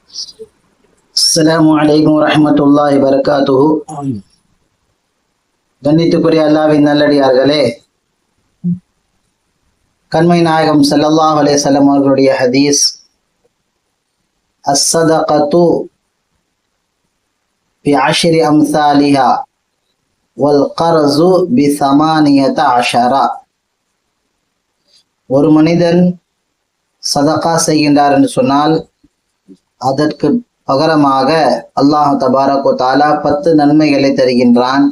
அஸ்ஸலாமு அலைக்கும் வரஹ்மத்துல்லாஹி வபரகாத்துஹு. கண்ணியத்துக்குரிய அல்லாஹ்வின் நல்லடியார்களே, கண்மை நாயகம் ஸல்லல்லாஹு அலைஹி வஸல்லம் அவர்களுடைய ஹதீஸ், அஸ்ஸதகத்து பி அஷ்ரி அம்சாலிஹா வல் கர்ஸு பி ஸமானியத அஷரா. ஒரு மனிதன் சதகா செய்கின்றார் என்று சொன்னால் அதற்கு பகரமாக அல்லாஹ் தபாரக் வ தஆலா 10 நன்மைகளை தருகின்றான்.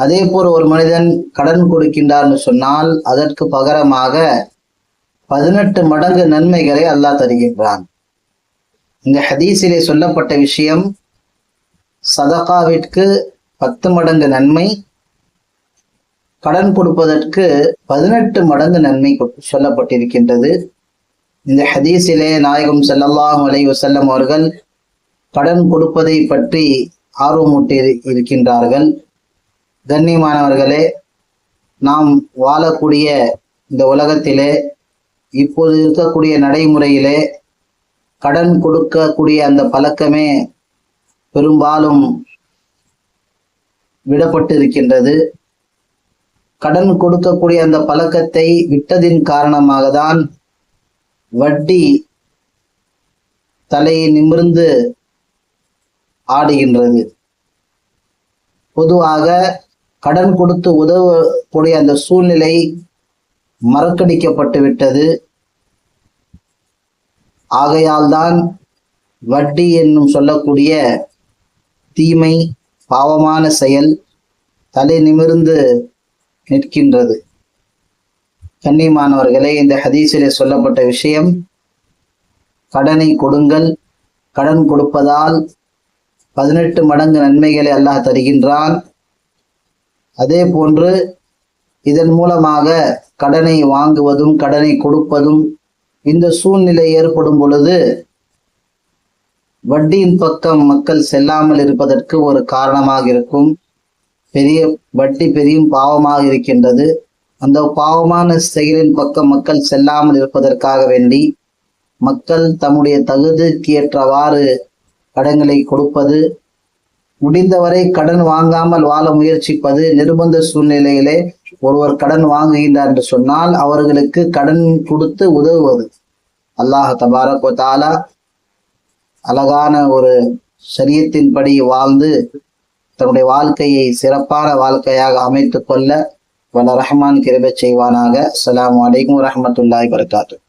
அதே போல் ஒரு மனிதன் கடன் கொடுக்கின்றார் என்று சொன்னால் அதற்கு பகரமாக 18 மடங்கு நன்மைகளை அல்லாஹ் தருகின்றான். இந்த ஹதீஸிலே சொல்லப்பட்ட விஷயம், சதகாவிற்கு 10 மடங்கு நன்மை, கடன் கொடுப்பதற்கு 18 மடங்கு நன்மை சொல்லப்பட்டிருக்கின்றது. இந்த ஹதீஸிலே நாயகம் ஸல்லல்லாஹு அலைஹி வஸல்லம் அவர்கள் கடன் கொடுப்பதை பற்றி ஆர்வமூட்டி இருக்கின்றார்கள். கண்ணியமானவர்களே, நாம் வாழக்கூடிய இந்த உலகத்திலே இப்போது இருக்கக்கூடிய நடைமுறையிலே கடன் கொடுக்கக்கூடிய அந்த பழக்கமே பெரும்பாலும் விடப்பட்டு இருக்கின்றது. கடன் கொடுக்கக்கூடிய அந்த பழக்கத்தை விட்டதின் காரணமாக தான் வட்டி தலையை நிமிர்ந்து ஆடுகின்றது. பொதுவாக கடன் கொடுத்து உதவக்கூடிய அந்த சூழ்நிலை மறக்கடிக்கப்பட்டு விட்டது. ஆகையால் தான் வட்டி என்னும் சொல்லக்கூடிய தீமை, பாவமான செயல் தலை நிமிர்ந்து நிற்கின்றது. கண்ணியமானவர்களே, இந்த ஹதீஸிலே சொல்லப்பட்ட விஷயம், கடனை கொடுங்கள், கடன் கொடுப்பதால் 18 மடங்கு நன்மைகளை அல்லாஹ் தருகின்றான். அதே போன்று இதன் மூலமாக கடனை வாங்குவதும் கடனை கொடுப்பதும் இந்த சூழ்நிலை ஏற்படும் பொழுது வட்டியின் பக்கம் மக்கள் செல்லாமல் இருப்பதற்கு ஒரு காரணமாக இருக்கும். வட்டி பெரியும் பாவமாக இருக்கின்றது. அந்த பாவமான செயலின் பக்கம் மக்கள் செல்லாமல் இருப்பதற்காக வேண்டி மக்கள் தம்முடைய தகுதிக்கு ஏற்றவாறு கடன்களை கொடுப்பது, முடிந்தவரை கடன் வாங்காமல் வாழ முயற்சிப்பது, நிர்பந்த சூழ்நிலையிலே ஒருவர் கடன் வாங்குகின்றார் என்று சொன்னால் அவர்களுக்கு கடன் கொடுத்து உதவுவது. அல்லாஹ் தபாரக் வ தஆலா அழகான ஒரு ஷரியத்தின்படி வாழ்ந்து தன்னுடைய வாழ்க்கையை சிறப்பான வாழ்க்கையாக அமைத்துக் கொள்ள வல்ல ரஹ்மான் கிருபை செய்வானாக. அஸ்ஸலாமு அலைக்கும் வரஹ்மத்துல்லாஹி வபரகாத்துஹு.